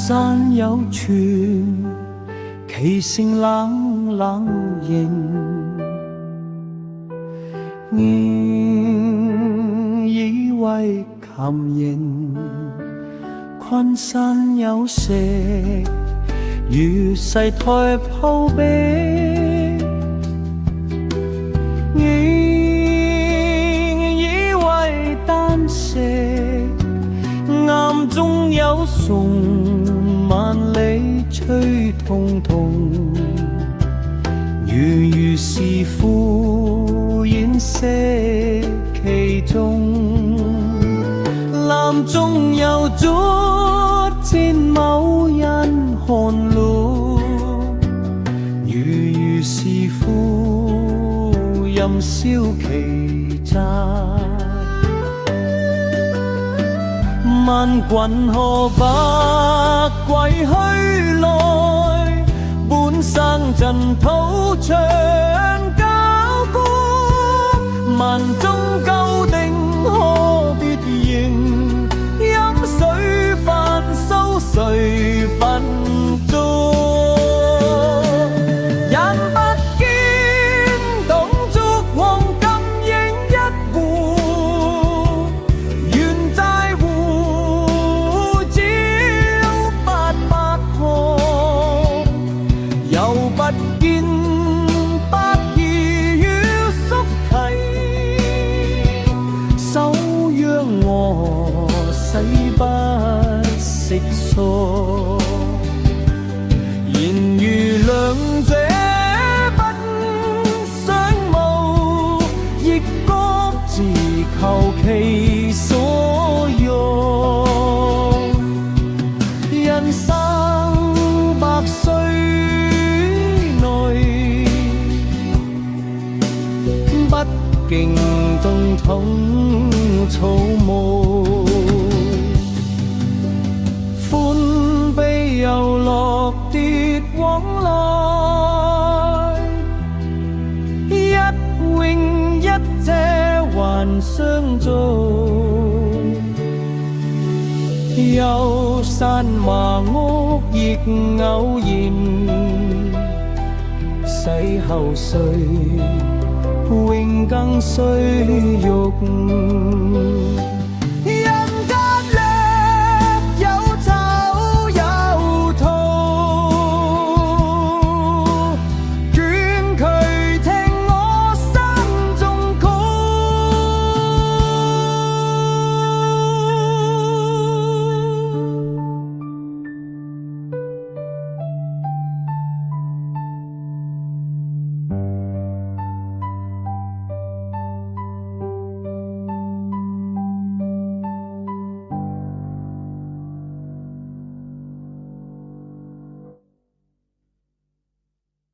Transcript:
山有泉，其聲冷冷凝。應以為琴弦，昆山有石，如細台鋪壁。應以為丹石，岩中有松，萬里吹痛痛。如是敷衍色其中，南中有竹千某人看路。如是敷任宵其債。萬群河北歸去來，本生塵土長交孤。萬中究定可別認，飲水飯收誰分租？然如兩者不相謀，亦各自求其所用。人生百歲內，不經動統草木。又落跌往來，一永一者還相續。有山麻屋亦偶然，死後誰永更須玉？